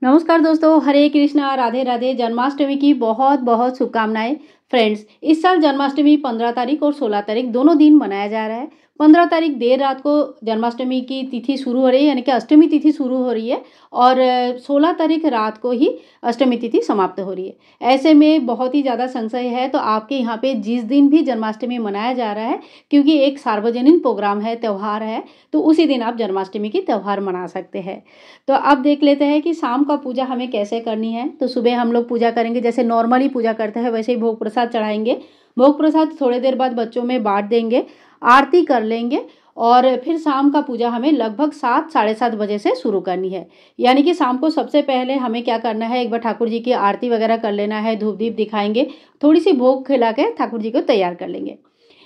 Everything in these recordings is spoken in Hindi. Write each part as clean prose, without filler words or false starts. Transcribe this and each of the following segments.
नमस्कार दोस्तों, हरे कृष्णा, राधे राधे। जन्माष्टमी की बहुत बहुत शुभकामनाएं। फ्रेंड्स, इस साल जन्माष्टमी 15 तारीख और 16 तारीख दोनों दिन मनाया जा रहा है। 15 तारीख देर रात को जन्माष्टमी की तिथि शुरू हो रही है, यानी कि अष्टमी तिथि शुरू हो रही है, और 16 तारीख रात को ही अष्टमी तिथि समाप्त हो रही है। ऐसे में बहुत ही ज़्यादा संशय है तो आपके यहाँ पे जिस दिन भी जन्माष्टमी मनाया जा रहा है, क्योंकि एक सार्वजनिक प्रोग्राम है, त्यौहार है, तो उसी दिन आप जन्माष्टमी की त्यौहार मना सकते हैं। तो अब देख लेते हैं कि शाम का पूजा हमें कैसे करनी है। तो सुबह हम लोग पूजा करेंगे, जैसे नॉर्मली पूजा करते हैं वैसे ही भोग प्रसाद चढ़ाएंगे। भोग प्रसाद थोड़ी देर बाद बच्चों में बांट देंगे, आरती कर लेंगे, और फिर शाम का पूजा हमें लगभग 7 साढ़े 7 बजे से शुरू करनी है। यानी कि शाम को सबसे पहले हमें क्या करना है, एक बार ठाकुर जी की आरती वगैरह कर लेना है, धूप दीप दिखाएंगे, थोड़ी सी भोग खिला के ठाकुर जी को तैयार कर लेंगे।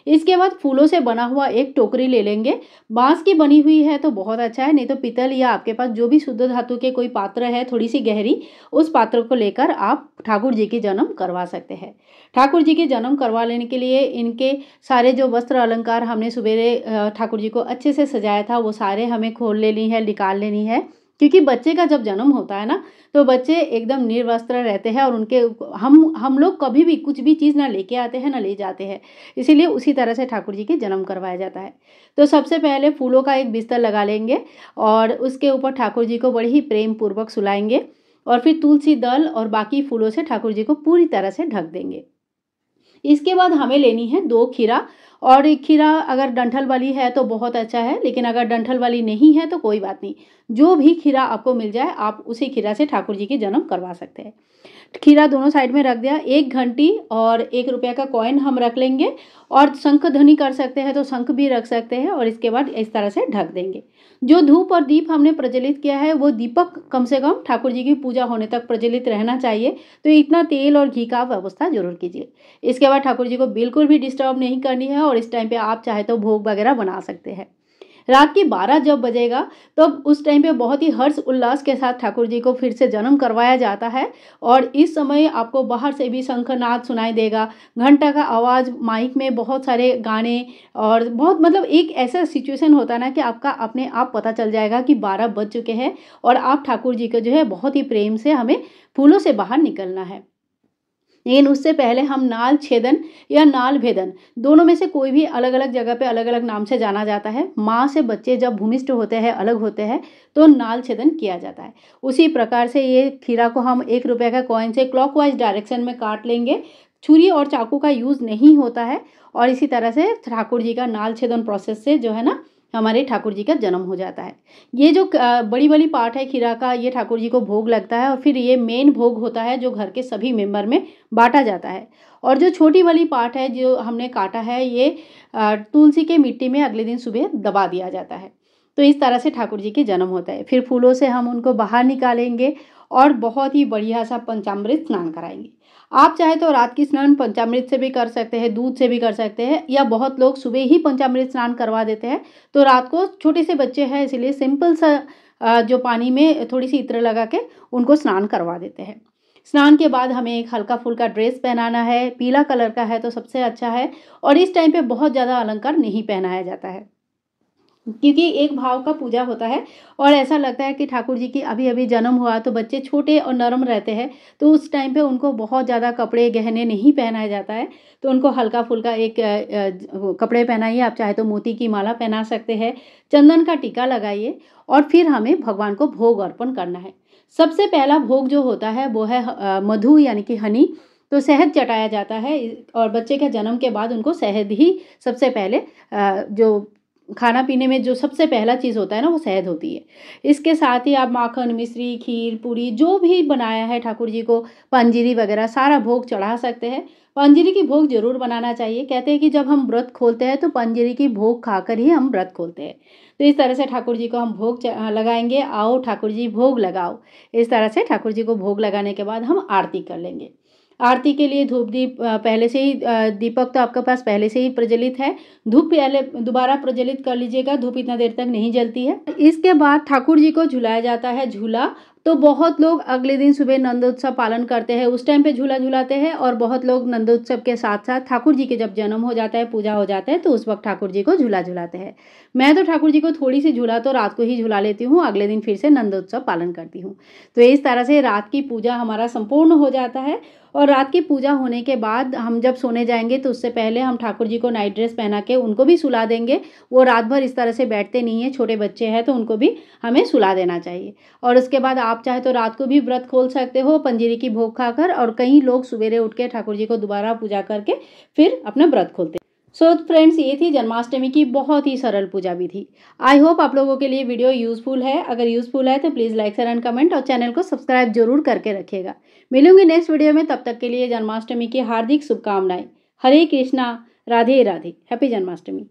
इसके बाद फूलों से बना हुआ एक टोकरी ले लेंगे। बांस की बनी हुई है तो बहुत अच्छा है, नहीं तो पीतल या आपके पास जो भी शुद्ध धातु के कोई पात्र है थोड़ी सी गहरी, उस पात्र को लेकर आप ठाकुर जी की जन्म करवा सकते हैं। ठाकुर जी की जन्म करवा लेने के लिए इनके सारे जो वस्त्र अलंकार हमने सवेरे ठाकुर जी को अच्छे से सजाया था वो सारे हमें खोल लेनी है, निकाल लेनी है। क्योंकि बच्चे का जब जन्म होता है ना, तो बच्चे एकदम निर्वस्त्र रहते हैं, और उनके हम लोग कभी भी कुछ भी चीज़ ना लेके आते हैं ना ले जाते हैं, इसीलिए उसी तरह से ठाकुर जी की जन्म करवाया जाता है। तो सबसे पहले फूलों का एक बिस्तर लगा लेंगे और उसके ऊपर ठाकुर जी को बड़े ही प्रेम पूर्वक सुलाएंगे, और फिर तुलसी दल और बाकी फूलों से ठाकुर जी को पूरी तरह से ढक देंगे। इसके बाद हमें लेनी है 2 खीरा, और एक खीरा अगर डंठल वाली है तो बहुत अच्छा है, लेकिन अगर डंठल वाली नहीं है तो कोई बात नहीं, जो भी खीरा आपको मिल जाए आप उसी खीरा से ठाकुर जी की जन्म करवा सकते हैं। खीरा दोनों साइड में रख दिया। 1 घंटी और 1 रुपये का कॉइन हम रख लेंगे, और शंख ध्वनि कर सकते हैं तो शंख भी रख सकते हैं, और इसके बाद इस तरह से ढक देंगे। जो धूप और दीप हमने प्रज्वलित किया है वो दीपक कम से कम ठाकुर जी की पूजा होने तक प्रज्वलित रहना चाहिए, तो इतना तेल और घी का व्यवस्था जरूर कीजिए। इसके बाद ठाकुर जी को बिल्कुल भी डिस्टर्ब नहीं करनी है, और इस टाइम पे आप चाहे तो भोग वगैरह बना सकते हैं। रात की 12 जब बजेगा तो उस टाइम पे बहुत ही हर्ष उल्लास के साथ ठाकुर जी को फिर से जन्म करवाया जाता है, और इस समय आपको बाहर से भी शंखनाद सुनाई देगा, घंटा का आवाज़, माइक में बहुत सारे गाने, और बहुत मतलब एक ऐसा सिचुएशन होता है ना कि आपका अपने आप पता चल जाएगा कि 12 बज चुके हैं, और आप ठाकुर जी को जो है बहुत ही प्रेम से हमें फूलों से बाहर निकलना है। लेकिन उससे पहले हम नाल छेदन या नाल भेदन, दोनों में से कोई भी अलग अलग जगह पे अलग अलग नाम से जाना जाता है। माँ से बच्चे जब भूमिष्ठ होते हैं, अलग होते हैं, तो नाल छेदन किया जाता है। उसी प्रकार से ये खीरा को हम 1 रुपये का कॉइन से क्लॉकवाइज डायरेक्शन में काट लेंगे। छुरी और चाकू का यूज़ नहीं होता है, और इसी तरह से ठाकुर जी का नाल छेदन प्रोसेस से जो है ना हमारे ठाकुर जी का जन्म हो जाता है। ये जो बड़ी वाली पार्ट है खीरा का, ये ठाकुर जी को भोग लगता है, और फिर ये मेन भोग होता है जो घर के सभी मेंबर में बांटा जाता है। और जो छोटी वाली पार्ट है जो हमने काटा है, ये तुलसी के मिट्टी में अगले दिन सुबह दबा दिया जाता है। तो इस तरह से ठाकुर जी के जन्म होता है। फिर फूलों से हम उनको बाहर निकालेंगे और बहुत ही बढ़िया सा पंचामृत स्नान कराएंगे। आप चाहे तो रात की स्नान पंचामृत से भी कर सकते हैं, दूध से भी कर सकते हैं, या बहुत लोग सुबह ही पंचामृत स्नान करवा देते हैं। तो रात को छोटे से बच्चे हैं इसलिए सिंपल सा जो पानी में थोड़ी सी इत्र लगा के उनको स्नान करवा देते हैं। स्नान के बाद हमें एक हल्का फुल्का ड्रेस पहनाना है, पीला कलर का है तो सबसे अच्छा है, और इस टाइम पे बहुत ज़्यादा अलंकार नहीं पहनाया जाता है, क्योंकि एक भाव का पूजा होता है, और ऐसा लगता है कि ठाकुर जी की अभी अभी जन्म हुआ, तो बच्चे छोटे और नरम रहते हैं, तो उस टाइम पे उनको बहुत ज़्यादा कपड़े गहने नहीं पहनाया जाता है। तो उनको हल्का फुल्का एक कपड़े पहनाइए। आप चाहे तो मोती की माला पहना सकते हैं, चंदन का टीका लगाइए, और फिर हमें भगवान को भोग अर्पण करना है। सबसे पहला भोग जो होता है वो है मधु यानी कि हनी। तो शहद चटाया जाता है, और बच्चे के जन्म के बाद उनको शहद ही सबसे पहले जो खाना पीने में जो सबसे पहला चीज़ होता है ना वो शहद होती है। इसके साथ ही आप माखन, मिश्री, खीर, पूरी जो भी बनाया है ठाकुर जी को, पंजीरी वगैरह सारा भोग चढ़ा सकते हैं। पंजीरी की भोग जरूर बनाना चाहिए। कहते हैं कि जब हम व्रत खोलते हैं तो पंजीरी की भोग खाकर ही हम व्रत खोलते हैं। तो इस तरह से ठाकुर जी को हम भोग लगाएंगे। आओ ठाकुर जी भोग लगाओ, इस तरह से ठाकुर जी को भोग लगाने के बाद हम आरती कर लेंगे। आरती के लिए धूप दीप पहले से ही, दीपक तो आपके पास पहले से ही प्रज्वलित है, धूप पहले दोबारा प्रज्वलित कर लीजिएगा, धूप इतना देर तक नहीं जलती है। इसके बाद ठाकुर जी को झुलाया जाता है झूला, तो बहुत लोग अगले दिन सुबह नंदोत्सव पालन करते हैं, उस टाइम पे झूला झूलाते हैं। और बहुत लोग नंदोत्सव के साथ साथ ठाकुर जी के जब जन्म हो जाता है, पूजा हो जाता है, तो उस वक्त ठाकुर जी को झूला झूलाते हैं। मैं तो ठाकुर जी को थोड़ी सी झूला तो रात को ही झूला लेती हूँ, अगले दिन फिर से नंदोत्सव पालन करती हूँ। तो इस तरह से रात की पूजा हमारा संपूर्ण हो जाता है। और रात की पूजा होने के बाद हम जब सोने जाएंगे तो उससे पहले हम ठाकुर जी को नाइट ड्रेस पहना के उनको भी सुला देंगे। वो रात भर इस तरह से बैठते नहीं है, छोटे बच्चे हैं, तो उनको भी हमें सुला देना चाहिए। और उसके बाद आप चाहे तो रात को भी व्रत खोल सकते हो पंजीरी की भोग खाकर। और कई लोग सवेरे उठ के ठाकुर जी को दोबारा पूजा करके फिर अपना व्रत खोलते हैं। सो फ्रेंड्स, ये थी जन्माष्टमी की बहुत ही सरल पूजा विधि। आई होप आप लोगों के लिए वीडियो यूजफुल है। अगर यूजफुल है तो please like share and comment और चैनल को सब्सक्राइब जरूर करके रखिएगा। मिलूंगी नेक्स्ट वीडियो में, तब तक के लिए जन्माष्टमी की हार्दिक शुभकामनाएं। हरे कृष्णा, राधे राधे, हैप्पी जन्माष्टमी।